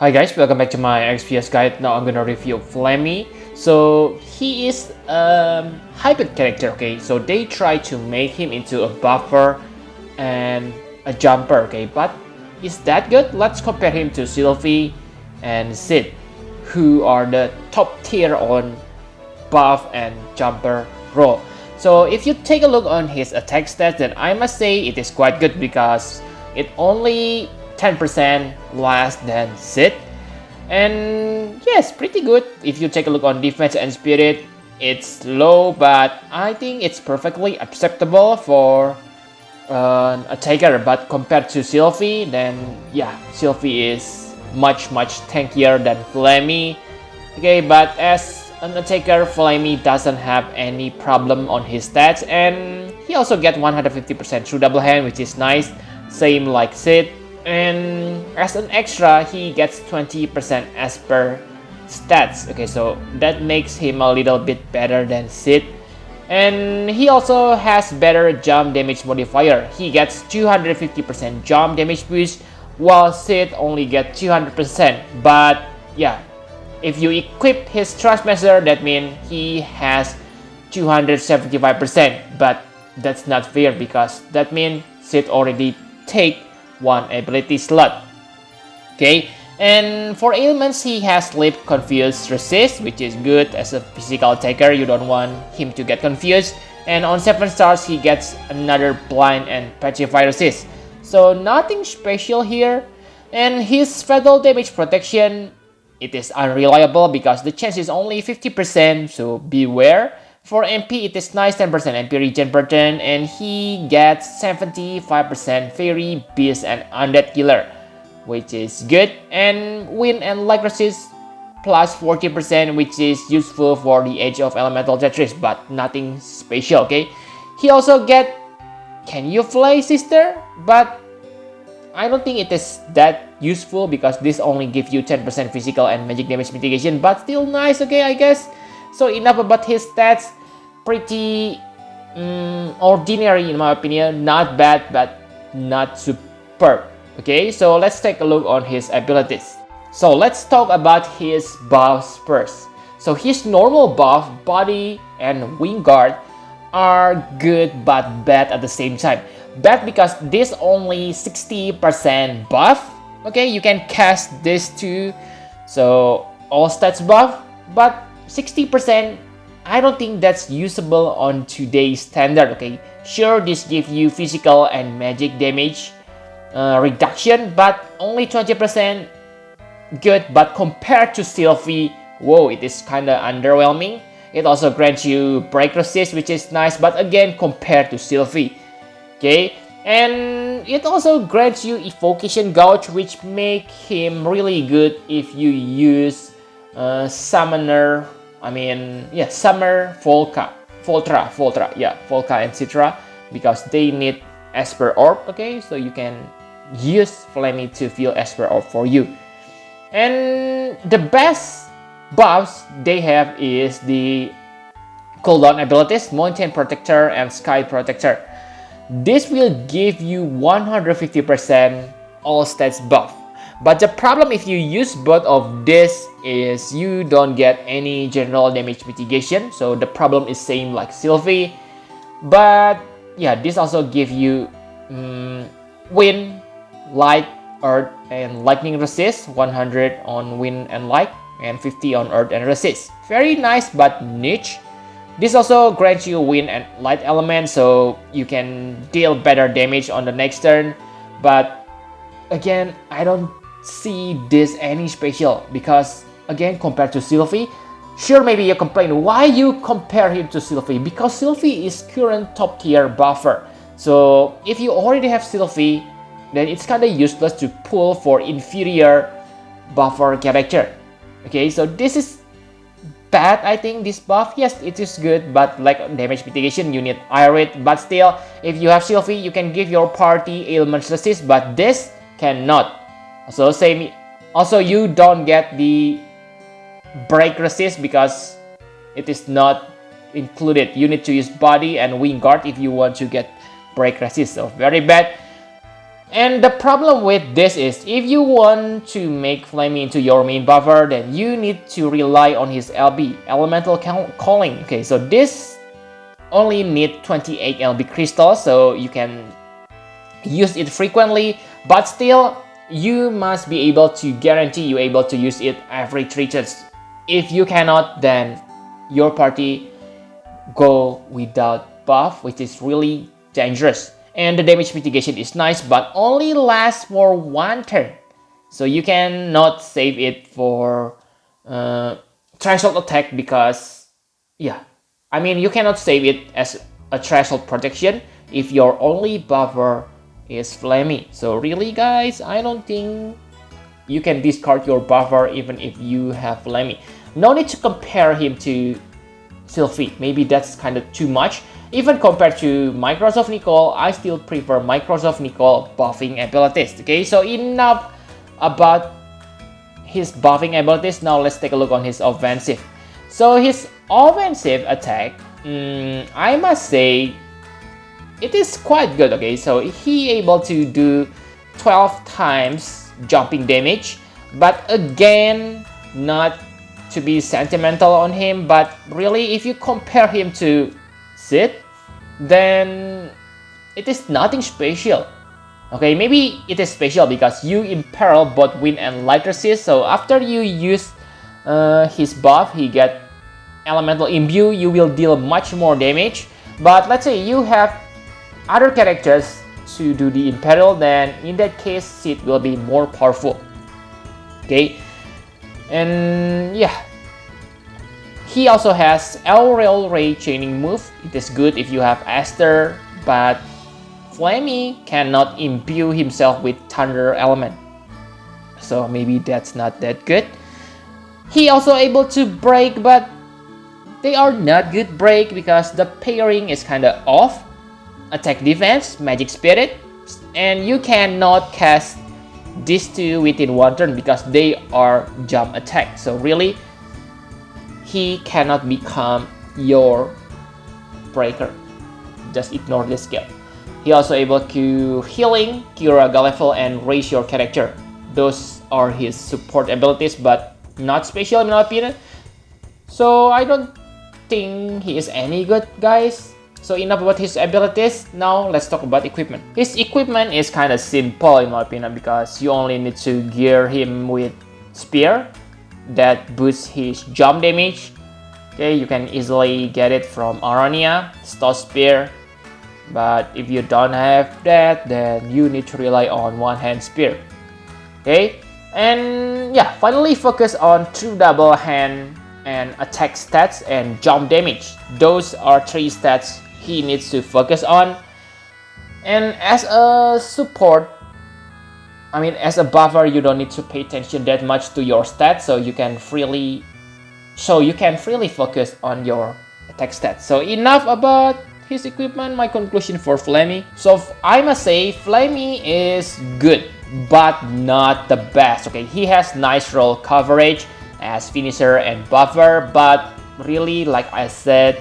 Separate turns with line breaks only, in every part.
Hi guys, welcome back to my XPS guide. Now I'm gonna review Flammie. So he is a hybrid character, okay? So they try to make him into a buffer and a jumper, okay? But is that good? Let's compare him to Sylvie and Sid, who are the top tier on buff and jumper role. So if you take a look on his attack stats, then I must say it is quite good because it only 10% less than Sid. And yes, pretty good. If you take a look on defense and spirit, it's low, but I think it's perfectly acceptable for an attacker. But compared to Sylvie, then yeah, Sylvie is much tankier than Flammie. Okay, but as an attacker, Flammie doesn't have any problem on his stats, and he also get 150% through double hand, which is nice. Same like Sid. And as an extra, he gets 20% as per stats. Okay, so that makes him a little bit better than Sid. And he also has better jump damage modifier. He gets 250% jump damage boost, while Sid only gets 200%. But yeah, if you equip his Trustmaster, that means he has 275%. But that's not fair because that means Sid already take one ability slot. Okay, and for ailments, he has sleep, confused, resist, which is good as a physical attacker. You don't want him to get confused. And on 7 stars, he gets another blind and petrify resist. So nothing special here. And his fatal damage protection, it is unreliable because the chance is only 50%, so beware. For MP, it is nice 10% MP regen per turn, and he gets 75% Fairy, Beast, and Undead Killer, which is good. And Wind and Light Resist plus 40%, which is useful for the Age of Elemental Tetris, but nothing special, okay? He also get Can You Fly, Sister? But I don't think it is that useful because this only gives you 10% physical and magic damage mitigation, but still nice, okay, I guess. So enough about his stats. Pretty ordinary in my opinion. Not bad, but not superb. Okay, so let's take a look on his abilities. So let's talk about his buffs first. So his normal buff, body and wing guard, are good but bad at the same time. Bad because this only 60% buff. Okay, you can cast this too, so all stats buff, but 60%, I don't think that's usable on today's standard. Okay, sure, this gives you physical and magic damage reduction, but only 20% good. But compared to Sylvie, whoa, it is kinda underwhelming. It also grants you break resist, which is nice, but again, compared to Sylvie. Okay, and it also grants you evocation gouge, which make him really good if you use summoner. Summer Volca, and Citra, because they need Esper Orb, okay? So you can use Flammie to fill Esper Orb for you. And the best buffs they have is the cooldown abilities, Mountain Protector and Sky Protector. This will give you 150% all stats buff. But the problem if you use both of this is you don't get any general damage mitigation. So the problem is same like Sylvie. But yeah, this also give you wind, light, earth, and lightning resist. 100 on wind and light, and 50 on earth and resist. Very nice but niche. This also grants you wind and light element, so you can deal better damage on the next turn. But again, I don't see this any special because again, compared to Sylvie, sure, maybe you complain why you compare him to Sylvie, because Sylvie is current top tier buffer. So if you already have Sylvie, then it's kind of useless to pull for inferior buffer character. Okay, so this is bad. I think this buff, yes, it is good, but like damage mitigation, you need Irit. But still, if you have Sylvie, you can give your party ailments resist, but this cannot. So same. Also, you don't get the break resist because it is not included. You need to use body and wing guard if you want to get break resist. So very bad. And the problem with this is, if you want to make Flammie into your main buffer, then you need to rely on his LB, Elemental Calling. Okay, so this only need 28 LB crystals, so you can use it frequently, but still you must be able to guarantee you able to use it every 3 turns. If you cannot, then your party go without buff, which is really dangerous. And the damage mitigation is nice, but only lasts for 1 turn, so you cannot save it for threshold attack, because I mean, you cannot save it as a threshold protection if your only buffer is Flammie. So really guys, I don't think you can discard your buffer even if you have Flammie. No need to compare him to Sylphie, maybe that's kind of too much. Even compared to Microsoft Nicole, I still prefer Microsoft Nicole buffing abilities. Okay, so enough about his buffing abilities. Now let's take a look on his offensive. So his offensive attack, I must say, it is quite good. Okay, so he able to do 12 times jumping damage, but again, not to be sentimental on him, but really if you compare him to Sid, then it is nothing special. Okay, maybe it is special because you imperil both wind and light resist, so after you use his buff, he get elemental imbue, you will deal much more damage. But let's say you have other characters to do the imperil, then in that case Sid will be more powerful. Okay, and yeah, he also has Aerial Ray Chaining move. It is good if you have Esther, but Flammie cannot imbue himself with Thunder element, so maybe that's not that good. He also able to break, but they are not good break because the pairing is kinda off. Attack defense, magic spirit, and you cannot cast these two within 1 turn because they are jump attack. So really, he cannot become your breaker. Just ignore this skill. He also able to healing, cure Galefel, and raise your character. Those are his support abilities, but not special in my opinion. So I don't think he is any good, guys. So enough about his abilities. Now let's talk about equipment. His equipment is kind of simple in my opinion because you only need to gear him with spear that boosts his jump damage. Okay, you can easily get it from Arania, Stout Spear. But if you don't have that, then you need to rely on one-hand spear. Okay, and yeah, finally focus on true double hand and attack stats and jump damage. Those are 3 stats he needs to focus on. And as a support, I mean as a buffer, you don't need to pay attention that much to your stats, so you can freely focus on your attack stats. So enough about his equipment. My conclusion for Flammie. So I must say Flammie is good, but not the best. Okay, he has nice roll coverage as finisher and buffer, but really, like I said,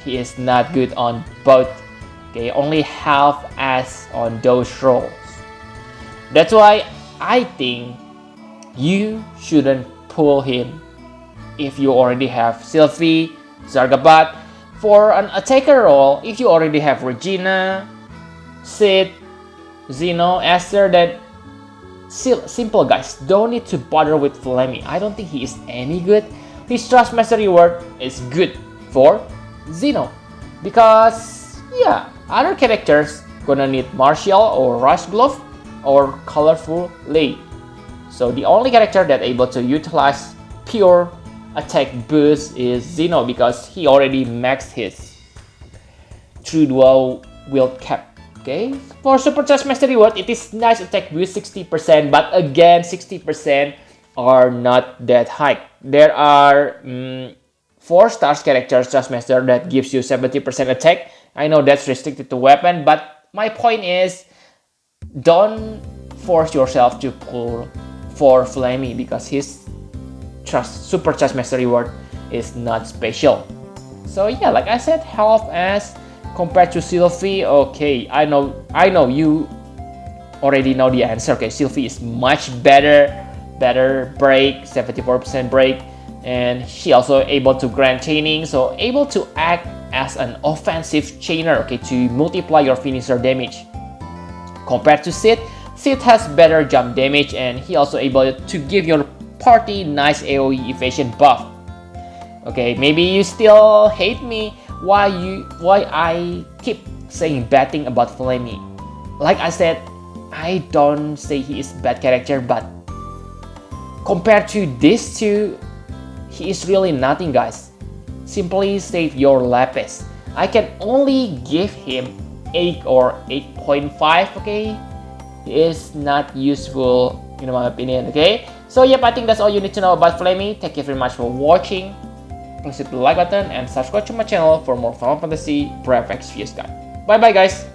he is not good on both. Okay, only half as on those rolls. That's why I think you shouldn't pull him if you already have Sylphie, Zargabat. For an attacker role, if you already have Regina, Sid, Zeno, Esther, then simple guys, don't need to bother with Flammie. I don't think he is any good. His Trust Master reward is good for Zeno because yeah, other characters gonna need Martial or Rush Glove or Colorful Lay. So the only character that able to utilize pure attack boost is Zeno because he already maxed his True Dual Wield Cap. Okay, for Super Trust Master reward, it is nice attack boost 60%, but again 60% are not that high. There are 4 stars characters Trust Master that gives you 70% attack. I know that's restricted to weapon, but my point is don't force yourself to pull for Flammie because his Super Trust Master reward is not special. So yeah, like I said, health as compared to Sylphie, okay, I know you already know the answer. Okay, Sylvie is much better break, 74% break, and she also able to grant chaining, so able to act as an offensive chainer, okay, to multiply your finisher damage. Compared to Sid has better jump damage, and he also able to give your party nice AoE evasion buff. Okay, maybe you still hate me why I keep saying bad thing about Flammie. Like I said, I don't say he is bad character, but compared to these two, he is really nothing, guys. Simply save your lapis. I can only give him 8 or 8.5, okay? He is not useful in my opinion, okay? So yep, I think that's all you need to know about Flammie. Thank you very much for watching. Please hit the like button and subscribe to my channel for more Final Fantasy Brave X views, guys. Bye bye, guys.